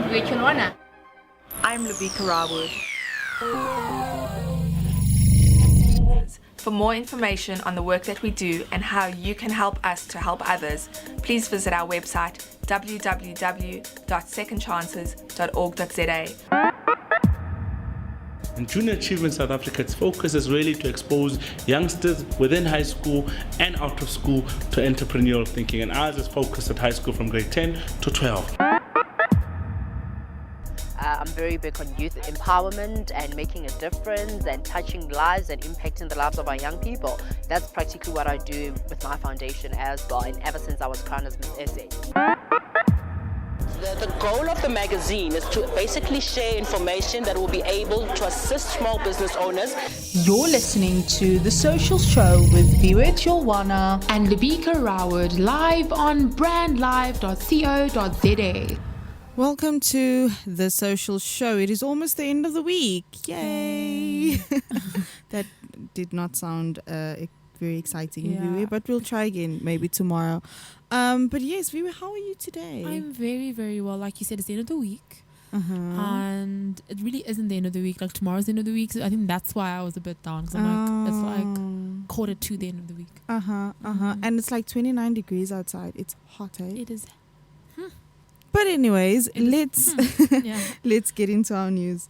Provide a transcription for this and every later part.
Rachel Warner. I'm Labika Rawood. For more information on the work that we do and how you can help us to help others, please visit our website www.secondchances.org.za. In Junior Achievement South Africa, its focus is really to expose youngsters within high school and out of school to entrepreneurial thinking, and ours is focused at high school from grade 10 to 12. I'm very big on youth empowerment and making a difference and touching lives and impacting the lives of our young people. That's practically what I do with my foundation as well, and ever since I was crowned as Miss SA. The goal of the magazine is to basically share information that will be able to assist small business owners. You're listening to The Social Show with Rachel Warner And Labika Rawood, live on brandlive.co.za. Welcome to The Social Show. It is almost the end of the week. Yay! That did not sound very exciting, Vivi, but we'll try again maybe tomorrow. But yes, Vivi, how are you today? I'm very, very well. Like you said, it's the end of the week. And it really isn't the end of the week. Like tomorrow's the end of the week. So I think that's why I was a bit down. Because I'm like, it's like quarter to the end of the week. And it's like 29 degrees outside. It's hot, eh? It is. But anyways, let's get into our news.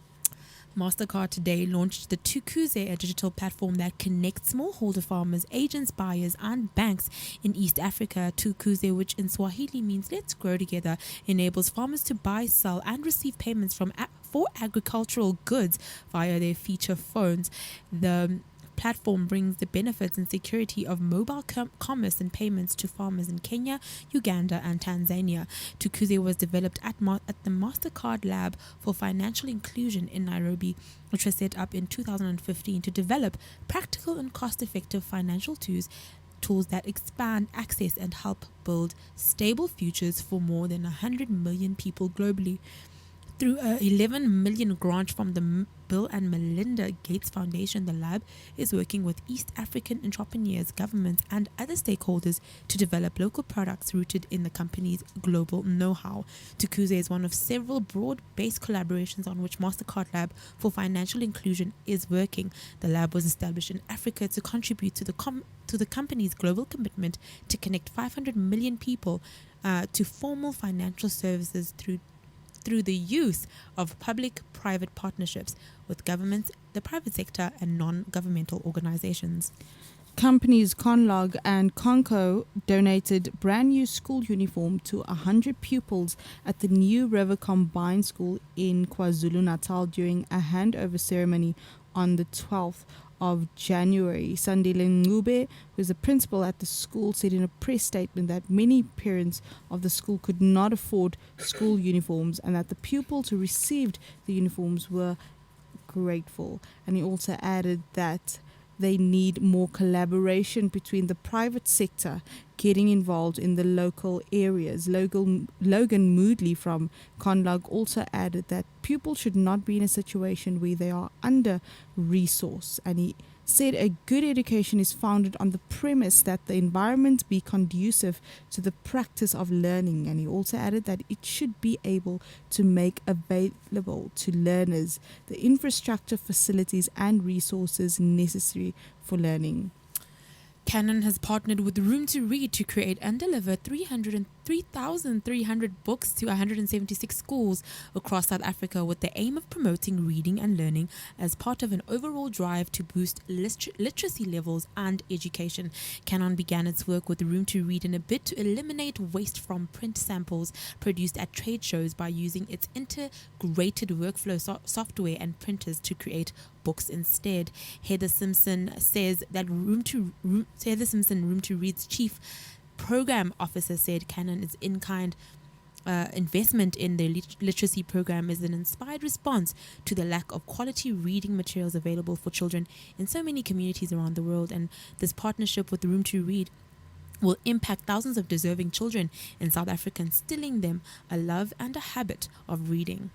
MasterCard today launched the Tukuze, a digital platform that connects smallholder farmers, agents, buyers, and banks in East Africa. Tukuze, which in Swahili means let's grow together, enables farmers to buy, sell, and receive payments for agricultural goods via their feature phones. The platform brings the benefits and security of mobile commerce and payments to farmers in Kenya, Uganda, and Tanzania. Tukuze was developed at the MasterCard Lab for Financial Inclusion in Nairobi, which was set up in 2015 to develop practical and cost-effective financial tools that expand access and help build stable futures for more than 100 million people globally. Through a 11 million grant from the Bill and Melinda Gates Foundation, the lab is working with East African entrepreneurs, governments, and other stakeholders to develop local products rooted in the company's global know-how. Tukuze is one of several broad-based collaborations on which MasterCard Lab for Financial Inclusion is working. The lab was established in Africa to contribute to the company's global commitment to connect 500 million people to formal financial services through the use of public-private partnerships with governments, the private sector, and non-governmental organizations. Companies Conlog and Conco donated brand new school uniform to 100 pupils at the New River Combined School in KwaZulu-Natal during a handover ceremony on the 12th of January. Sandile Ngube, who is the principal at the school, said in a press statement that many parents of the school could not afford school uniforms and that the pupils who received the uniforms were grateful. And he also added that they need more collaboration between the private sector getting involved in the local areas. Logan Moodley from Conlog also added that pupils should not be in a situation where they are under-resourced. And he said a good education is founded on the premise that the environment be conducive to the practice of learning. And he also added that it should be able to make available to learners the infrastructure, facilities, and resources necessary for learning. Canon has partnered with Room to Read to create and deliver 3,300 books to 176 schools across South Africa with the aim of promoting reading and learning as part of an overall drive to boost literacy levels and education. Canon began its work with Room to Read in a bid to eliminate waste from print samples produced at trade shows by using its integrated workflow software and printers to create books instead. Heather Simpson, Room to Read's chief program officer, said Canon is in-kind investment in the literacy program is an inspired response to the lack of quality reading materials available for children in so many communities around the world. And this partnership with Room to Read will impact thousands of deserving children in South Africa, instilling them a love and a habit of reading.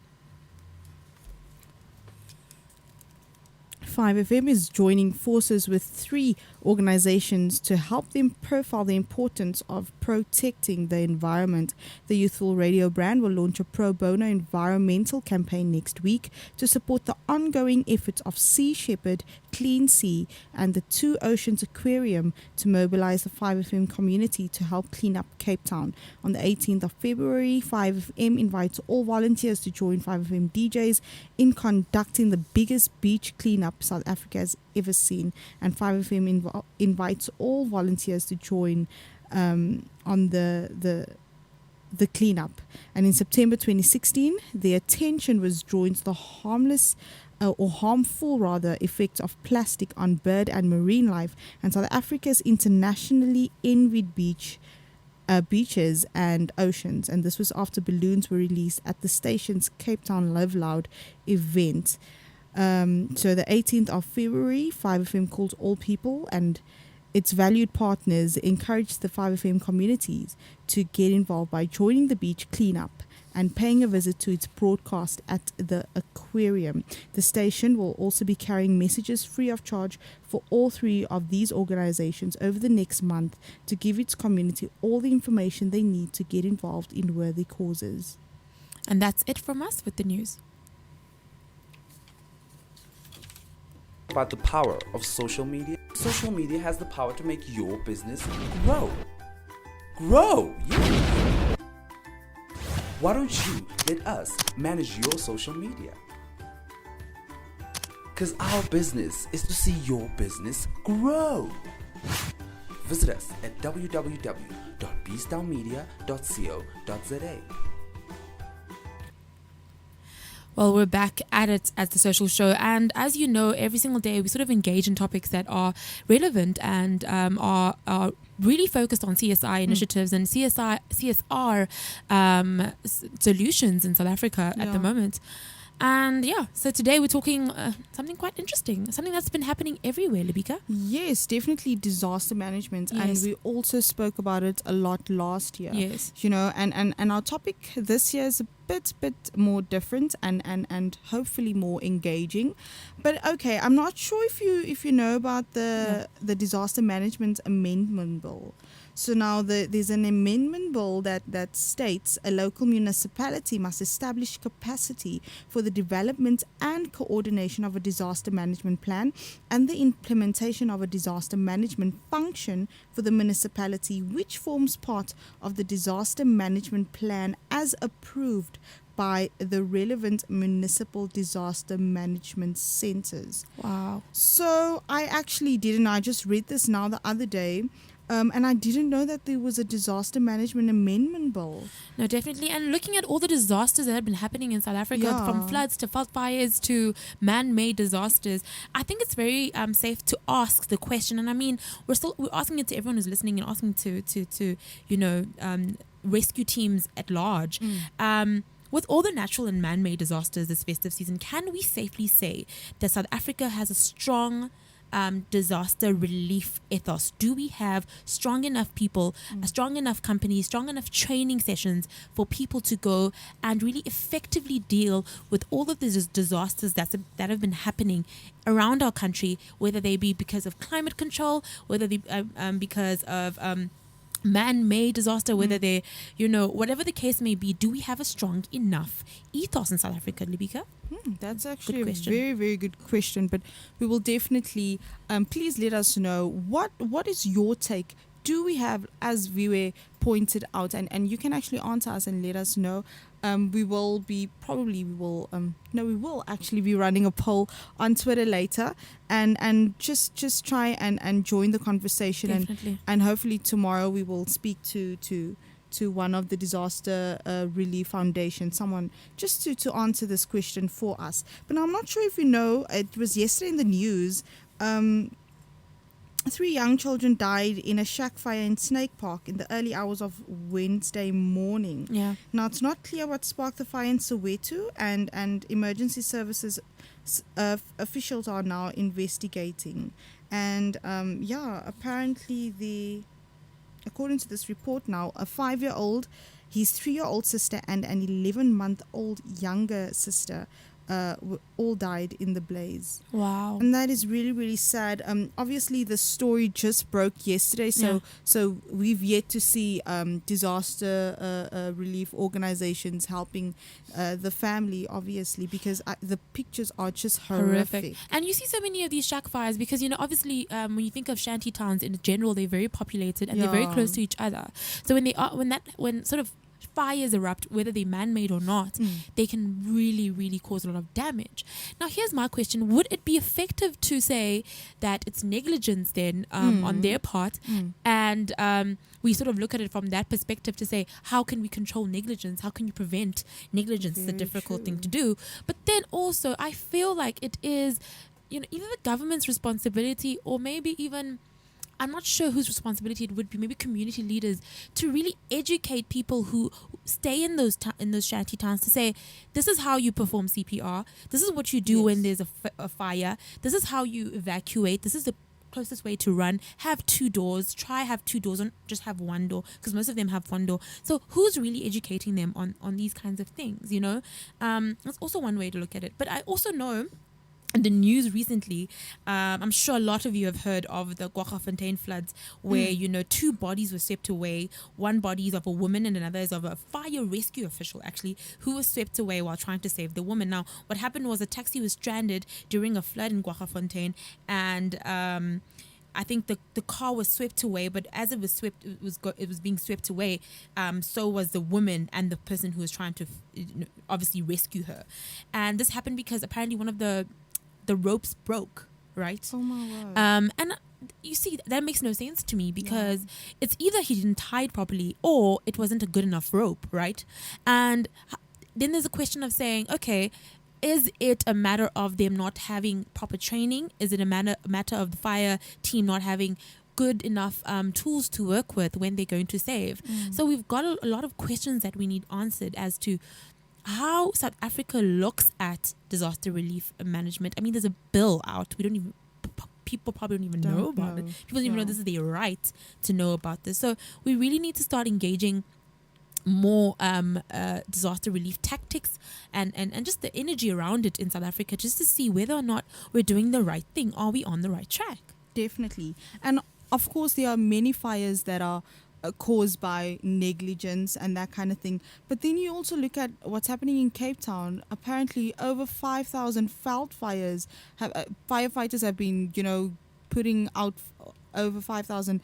5FM is joining forces with 3 organizations to help them profile the importance of protecting the environment. The youthful radio brand will launch a pro bono environmental campaign next week to support the ongoing efforts of Sea Shepherd, Clean Sea, and the Two Oceans Aquarium to mobilize the 5FM community to help clean up Cape Town. On the 18th of February, 5FM invites all volunteers to join 5FM DJs in conducting the biggest beach cleanup South Africa has ever seen, and 5FM invites all volunteers to join on the cleanup. And in September 2016, the attention was drawn to the harmful effects of plastic on bird and marine life, and South Africa's internationally envied beaches and oceans. And this was after balloons were released at the station's Cape Town Live Loud event. So the 18th of February, 5FM calls all people and its valued partners encourage the 5FM communities to get involved by joining the beach cleanup and paying a visit to its broadcast at the aquarium. The station will also be carrying messages free of charge for all 3 of these organizations over the next month to give its community all the information they need to get involved in worthy causes. And that's it from us with the news. About the power of social media. Social media has the power to make your business grow. Yeah. Why don't you let us manage your social media? Because our business is to see your business grow. Visit us at www.beastownmedia.co.za. Well, we're back at it as the social show, and as you know, every single day we sort of engage in topics that are relevant and are really focused on CSI initiatives and CSR solutions in South Africa at the moment. And so today we're talking something quite interesting, something that's been happening everywhere, Libika. Yes, definitely disaster management. Yes. And we also spoke about it a lot last year. Yes. You know, and our topic this year is a bit more different and hopefully more engaging. But okay, I'm not sure if you know about the Disaster Management Amendment Bill. So now there's an amendment bill that states a local municipality must establish capacity for the development and coordination of a disaster management plan and the implementation of a disaster management function for the municipality, which forms part of the disaster management plan as approved by the relevant municipal disaster management centers. Wow. So I actually didn't. I just read this now the other day. And I didn't know that there was a disaster management amendment bill. No, definitely. And looking at all the disasters that have been happening in South Africa, from floods to fires to man-made disasters, I think it's very safe to ask the question. And I mean, we're asking it to everyone who's listening and asking to rescue teams at large. With all the natural and man-made disasters this festive season, can we safely say that South Africa has a strong disaster relief ethos? Do we have strong enough people, strong enough companies, strong enough training sessions for people to go and really effectively deal with all of these disasters that have been happening around our country, whether they be because of climate control, whether they because of man-made disaster, whether they, whatever the case may be? Do we have a strong enough ethos in South Africa, Libika? That's actually a very, very good question. But we will definitely, please let us know what is your take. Do we have, as Viwe pointed out, and you can actually answer us and let us know. We will actually be running a poll on Twitter later, and just try and join the conversation. Definitely. And hopefully tomorrow we will speak to one of the disaster relief foundation, someone just to answer this question for us. But I'm not sure if you know, it was yesterday in the news. 3 young children died in a shack fire in Snake Park in the early hours of Wednesday morning. Yeah. Now, it's not clear what sparked the fire in Soweto, and emergency services officials are now investigating. And apparently according to this report now, a 5-year-old, his 3-year-old sister and an 11-month-old younger sister all died in the blaze. Wow. And that is really, really sad. Obviously, the story just broke yesterday, so we've yet to see disaster relief organizations helping the family, obviously, because the pictures are just horrific. And you see so many of these shack fires because, obviously, when you think of shanty towns in general, they're very populated and they're very close to each other. So when sort of fires erupt, whether they're man-made or not, they can really, really cause a lot of damage. Now, here's my question. Would it be effective to say that it's negligence then on their part and we sort of look at it from that perspective to say, how can we control negligence? How can you prevent negligence? It's a difficult thing to do. But then also, I feel like it is, either the government's responsibility or maybe even, I'm not sure whose responsibility it would be, maybe community leaders, to really educate people who stay in those shanty towns to say, this is how you perform CPR, this is what you do when there's a fire, this is how you evacuate, this is the closest way to run. Have 2 doors, have 2 doors, don't just have 1 door, because most of them have 1 door. So who's really educating them on these kinds of things, That's also one way to look at it. But I also know in the news recently, I'm sure a lot of you have heard of the Kwaggafontein floods where, 2 bodies were swept away. One body is of a woman and another is of a fire rescue official, actually, who was swept away while trying to save the woman. Now, what happened was a taxi was stranded during a flood in Kwaggafontein, and I think the car was swept away, but as it was swept, it was being swept away. So was the woman and the person who was trying to obviously rescue her. And this happened because apparently one of the ropes broke, right? Oh my word. And you see, that makes no sense to me because it's either he didn't tie it properly or it wasn't a good enough rope, right? And then there's a question of saying, okay, is it a matter of them not having proper training? Is it a matter of the fire team not having good enough tools to work with when they're going to save? So we've got a lot of questions that we need answered as to how South Africa looks at disaster relief management. I mean, there's a bill out. People probably don't even know about it. People don't even know this is their right to know about this. So we really need to start engaging more disaster relief tactics and just the energy around it in South Africa, just to see whether or not we're doing the right thing. Are we on the right track? Definitely. And of course, there are many fires that are caused by negligence and that kind of thing. But then you also look at what's happening in Cape Town. Apparently, over 5,000 veld fires firefighters have been, putting out over 5,000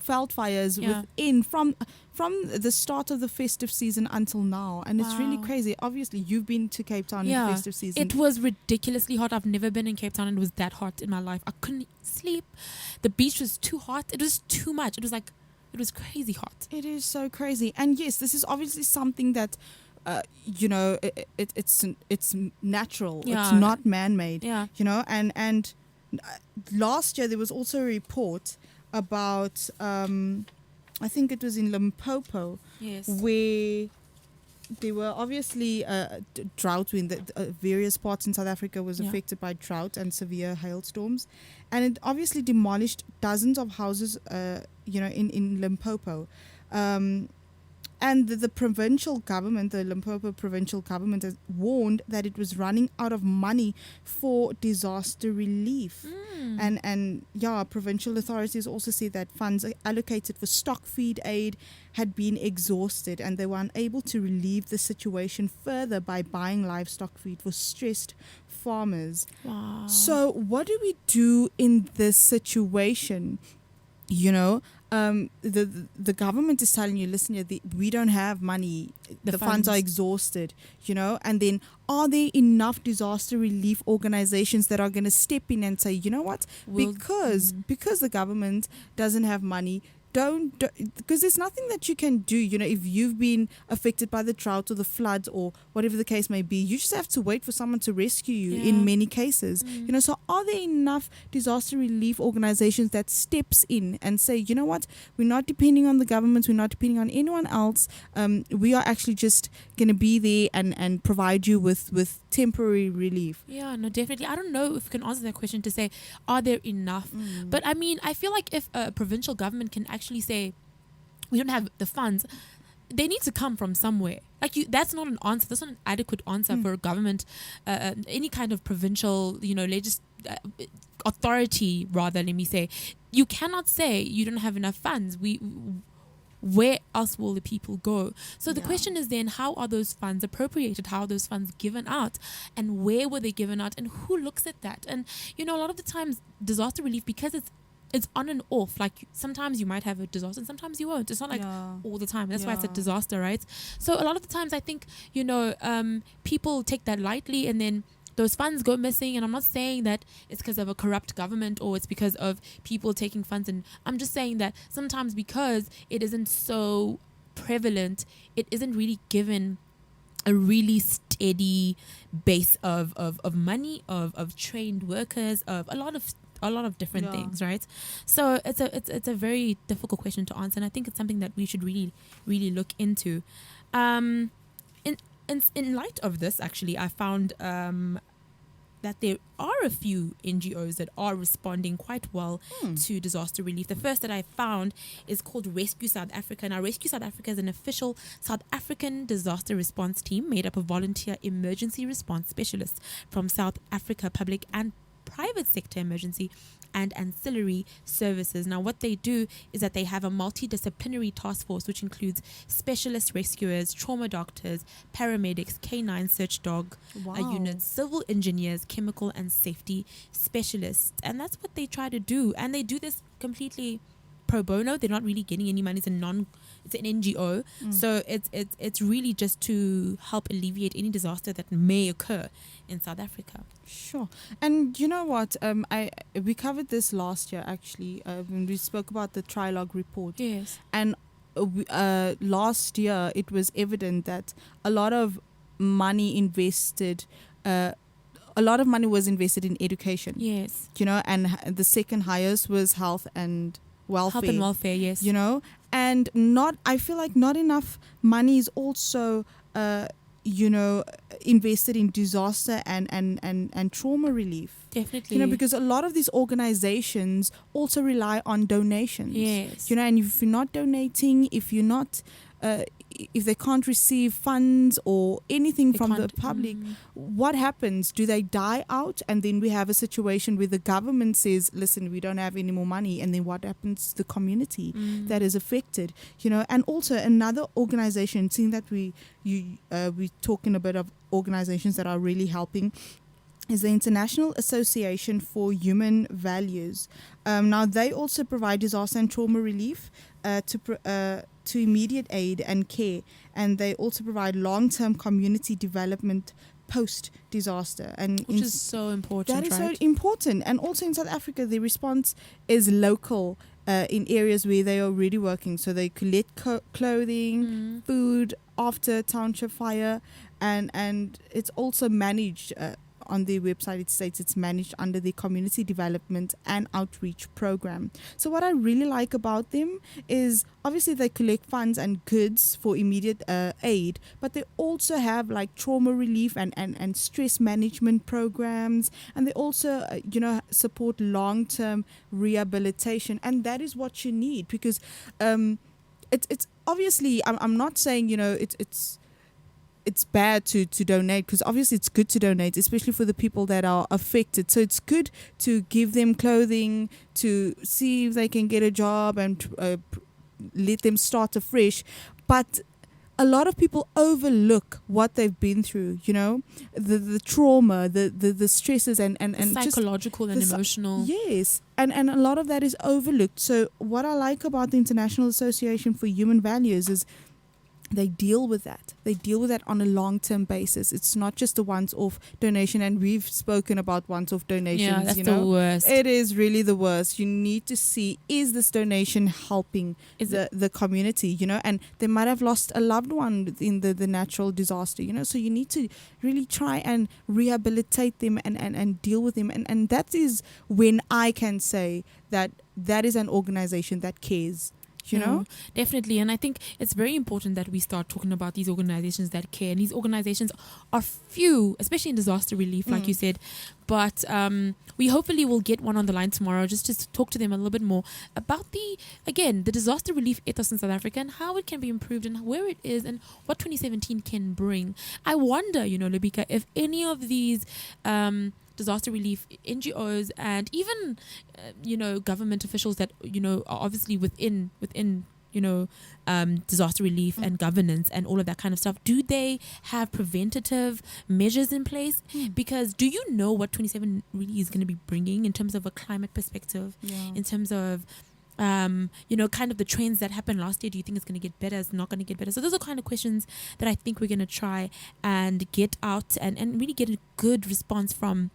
veld fires within from the start of the festive season until now. And it's really crazy. Obviously, you've been to Cape Town in the festive season. It was ridiculously hot. I've never been in Cape Town and it was that hot in my life. I couldn't sleep. The beach was too hot. It was too much. It was crazy hot. It is so crazy. And yes, this is obviously something that, it's natural. It's not man-made. And last year there was also a report about, I think it was in Limpopo, where there were obviously drought in the various parts in South Africa was affected by drought and severe hailstorms, and it obviously demolished dozens of houses in Limpopo, and the provincial government, the Limpopo provincial government, has warned that it was running out of money for disaster relief. And provincial authorities also said that funds allocated for stock feed aid had been exhausted, and they were unable to relieve the situation further by buying livestock feed for stressed farmers. Wow. So what do we do in this situation? The government is telling you, listen here, we don't have money. The funds are exhausted, and then are there enough disaster relief organizations that are going to step in and say, you know what, because the government doesn't have money, don't because there's nothing that you can do. If you've been affected by the drought or the floods or whatever the case may be, you just have to wait for someone to rescue you in many cases. So are there enough disaster relief organizations that steps in and say, you know what, we're not depending on the government, we're not depending on anyone else, we are actually just going to be there and provide you with temporary relief? Yeah, no, definitely. I don't know if we can answer that question to say, are there enough? But I mean, I feel like if a provincial government can actually say, we don't have the funds, they need to come from somewhere. Like that's not an answer. That's not an adequate answer for a government, any kind of provincial, authority. Rather, let me say, you cannot say you don't have enough funds. Where else will the people go? So the question is then, how are those funds appropriated? How are those funds given out? And where were they given out? And who looks at that? And, a lot of the times disaster relief, because it's on and off. Like sometimes you might have a disaster and sometimes you won't. It's not like all the time. That's why it's a disaster, right? So a lot of the times I think, people take that lightly and then those funds go missing. And I'm not saying that it's because of a corrupt government or it's because of people taking funds. And I'm just saying that sometimes because it isn't so prevalent, it isn't really given a really steady base of money, of trained workers, of a lot of different things, right? So it's a very difficult question to answer, and I think it's something that we should really, really look into. In light of this, actually, I found that there are a few NGOs that are responding quite well to disaster relief. The first that I found is called Rescue South Africa. Now, Rescue South Africa is an official South African disaster response team made up of volunteer emergency response specialists from South Africa public and private sector emergency and ancillary services. Now, what they do is that they have a multidisciplinary task force which includes specialist rescuers, trauma doctors, paramedics, canine search dog units, civil engineers, chemical and safety specialists. And that's what they try to do. And they do this completely pro bono. They're not really getting any money. It's an NGO. So it's really just to help alleviate any disaster that may occur in South Africa. Sure. And you know what? We covered this last year, actually, when we spoke about the Trilog report. Yes. And last year, it was evident that a lot of money was invested in education. Yes. And the second highest was health and welfare. Health and welfare, yes. And I feel like not enough money is also invested in disaster and trauma relief. Definitely. Because a lot of these organizations also rely on donations. Yes. And if you're not donating, if you're not if they can't receive funds or anything from the public, what happens? Do they die out? And then we have a situation where the government says, listen, we don't have any more money. And then what happens to the community that is affected? And also another organization, seeing that we're talking a bit of organizations that are really helping, is the International Association for Human Values. Now, they also provide disaster and trauma relief to immediate aid and care, and they also provide long-term community development post-disaster. Which is so important, That is right? so important. And also in South Africa, the response is local in areas where they are already working. So they collect clothing, food after township fire, and it's also managed on their website. It states it's managed under the community development and outreach program. So what I really like about them is obviously they collect funds and goods for immediate aid, but they also have like trauma relief and stress management programs, and they also support long-term rehabilitation, and that is what you need, because it's obviously, I'm not saying it's bad to donate, because obviously it's good to donate, especially for the people that are affected. So it's good to give them clothing, to see if they can get a job and let them start afresh. But a lot of people overlook what they've been through, the trauma, the stresses and psychological and emotional. Yes. And a lot of that is overlooked. So what I like about the International Association for Human Values is they deal with that. They deal with that on a long-term basis. It's not just a once-off donation, and we've spoken about once-off donations. Yeah, that's the worst. It is really the worst. You need to see, is this donation helping the community, and they might have lost a loved one in the natural disaster, so you need to really try and rehabilitate them and deal with them. And that is when I can say that is an organization that cares. you know? Definitely. And I think it's very important that we start talking about these organizations that care. And these organizations are few, especially in disaster relief, like you said. But we hopefully will get one on the line tomorrow just to talk to them a little bit more about the disaster relief ethos in South Africa and how it can be improved and where it is and what 2017 can bring. I wonder, Lebika, if any of these disaster relief NGOs and even government officials that are obviously within disaster relief and governance and all of that kind of stuff, do they have preventative measures in place? Because do you know what 27 really is going to be bringing in terms of a climate perspective, in terms of kind of the trends that happened last year? Do you think it's going to get better? It's not going to get better? So those are kind of questions that I think we're going to try and get out and really get a good response from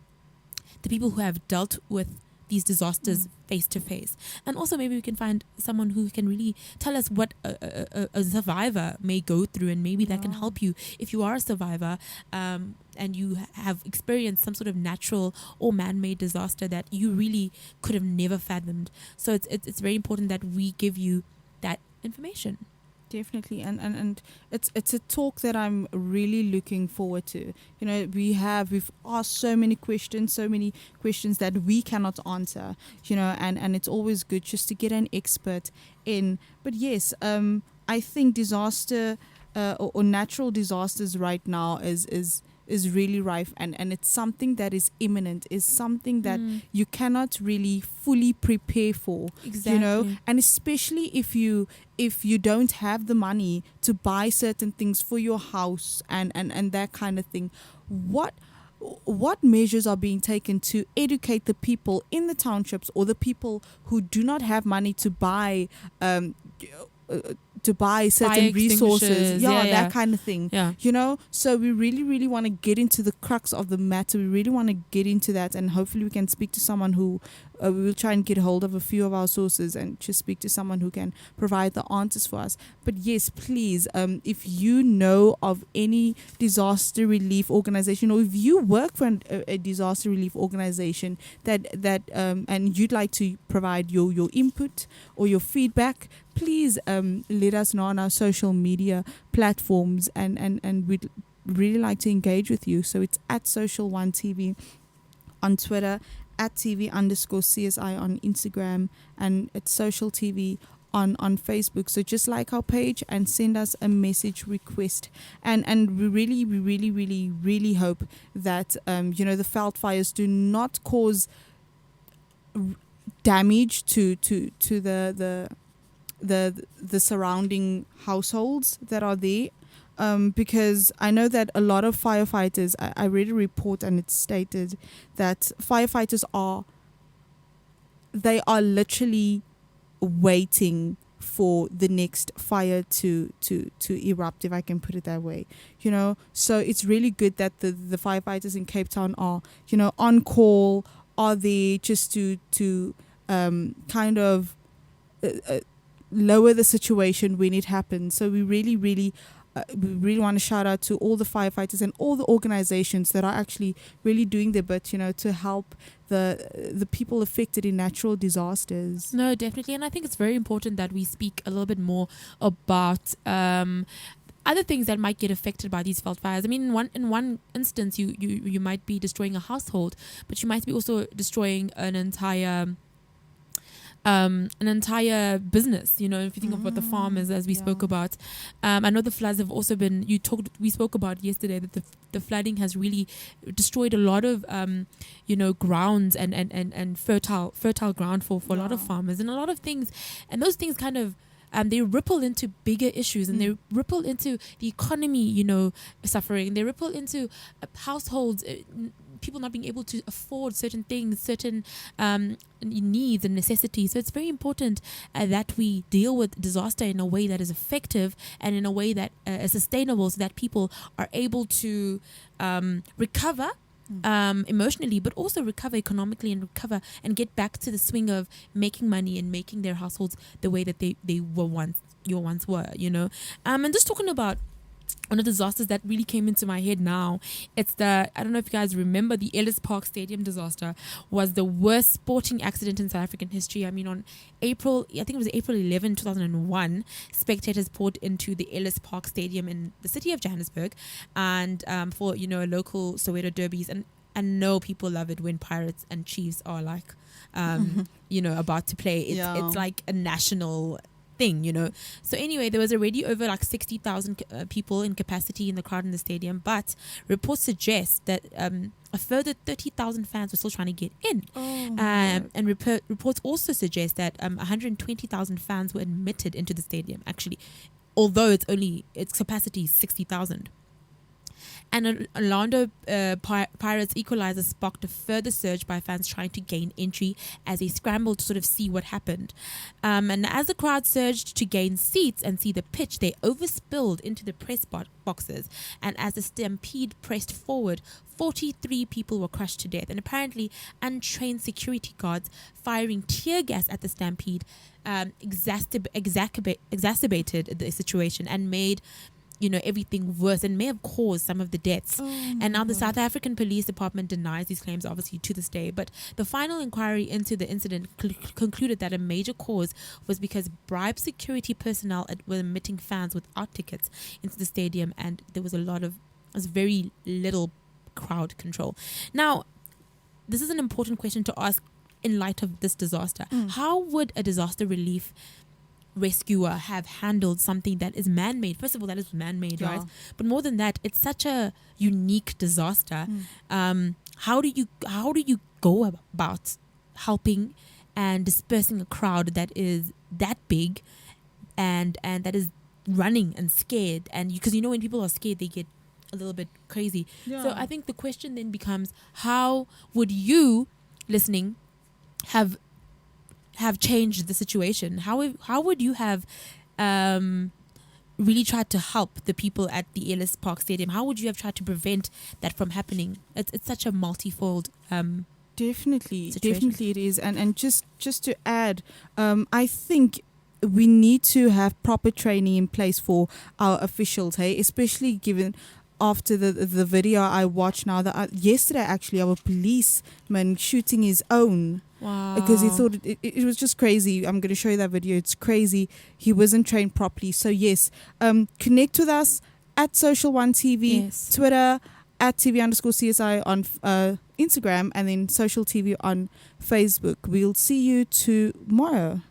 the people who have dealt with these disasters face to face. And also maybe we can find someone who can really tell us what a survivor may go through, and maybe that can help you if you are a survivor and you have experienced some sort of natural or man-made disaster that you really could have never fathomed. So it's very important that we give you that information. Definitely, and it's a talk that I'm really looking forward to. We've asked so many questions that we cannot answer, and it's always good just to get an expert in. But yes, I think disaster or natural disasters right now is really rife, and it's something that is imminent, is something that you cannot really fully prepare for. Exactly. And especially if you don't have the money to buy certain things for your house and that kind of thing, what measures are being taken to educate the people in the townships or the people who do not have money to buy certain resources, that kind of thing, so we really want to get into the crux of the matter. We really want to get into that, and hopefully we can speak to someone who we will try and get hold of a few of our sources and just speak to someone who can provide the answers for us. But yes, please, if you know of any disaster relief organization, or if you work for a disaster relief organization that and you'd like to provide your input or your feedback, please let us know on our social media platforms, and we'd really like to engage with you. So it's at Social1TV on Twitter, at TV_CSI on Instagram, and it's Social TV on Facebook. So just like our page and send us a message request, and we really hope that the veld fires do not cause damage to the surrounding households that are there, because I know that a lot of firefighters, I read a report and it stated that firefighters are literally waiting for the next fire to erupt, if I can put it that way. So it's really good that the firefighters in Cape Town are on call, are there just to kind of lower the situation when it happens. So we really want to shout out to all the firefighters and all the organizations that are actually really doing their bit, to help the people affected in natural disasters. No, definitely. And I think it's very important that we speak a little bit more about other things that might get affected by these veld fires. I mean, in one instance, you might be destroying a household, but you might be also destroying an entire business, if you think of what the farm is, as we spoke about. I know the floods have also been, we spoke about yesterday that the flooding has really destroyed a lot of grounds and fertile ground for a lot of farmers, and a lot of things, and those things kind of they ripple into bigger issues, and they ripple into the economy, suffering. They ripple into households, people not being able to afford certain things, certain needs and necessities. So it's very important that we deal with disaster in a way that is effective and in a way that is sustainable, so that people are able to recover emotionally, but also recover economically, and recover and get back to the swing of making money and making their households the way that they once were, and just talking about one of the disasters that really came into my head now, it's I don't know if you guys remember, the Ellis Park Stadium disaster was the worst sporting accident in South African history. I mean, on April 11, 2001, spectators poured into the Ellis Park Stadium in the city of Johannesburg and for, a local Soweto derbies. And I know people love it when Pirates and Chiefs are like, about to play. It's like a national thing, So anyway, there was already over like 60,000 people in capacity in the crowd in the stadium, but reports suggest that a further 30,000 fans were still trying to get in. And reports also suggest that 120,000 fans were admitted into the stadium, actually, although its capacity is 60,000. And Orlando Pirates equalizer sparked a further surge by fans trying to gain entry as they scrambled to sort of see what happened. And as the crowd surged to gain seats and see the pitch, they overspilled into the press boxes. And as the stampede pressed forward, 43 people were crushed to death. And apparently, untrained security guards firing tear gas at the stampede exacerbated the situation and made everything worse and may have caused some of the deaths. And now the South African Police Department denies these claims, obviously, to this day. But the final inquiry into the incident concluded that a major cause was because bribed security personnel were admitting fans without tickets into the stadium, and there was very little crowd control. Now, this is an important question to ask in light of this disaster. How would a disaster relief rescuer have handled something that is man-made? First of all, that is man-made, right? But more than that, it's such a unique disaster. How do you go about helping and dispersing a crowd that is that big and that is running and scared? And because when people are scared, they get a little bit crazy. So I think the question then becomes, how would you listening have changed the situation? How would you have really tried to help the people at the Ellis Park Stadium? How would you have tried to prevent that from happening? It's such a multifold definitely situation. it is. And just to add, I think we need to have proper training in place for our officials, especially given after the video I watched now that yesterday actually our policeman shooting his own. Wow. Because he thought it was just crazy. I'm going to show you that video. It's crazy. He wasn't trained properly. So yes, connect with us at Social One TV, Twitter at TV_CSI on Instagram, and then Social TV on Facebook. We'll see you tomorrow.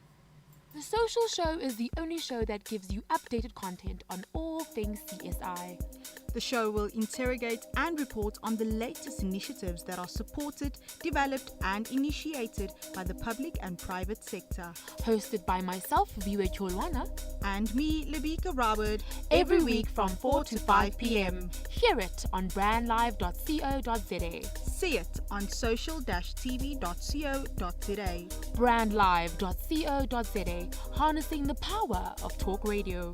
The Social Show is the only show that gives you updated content on all things CSI. The show will interrogate and report on the latest initiatives that are supported, developed and initiated by the public and private sector. Hosted by myself, Viwe Cholwana, and me, Lebika Robert, every week from 4 to 5 p.m. Hear it on brandlive.co.za. See it on social-tv.co.za. brandlive.co.za, harnessing the power of talk radio.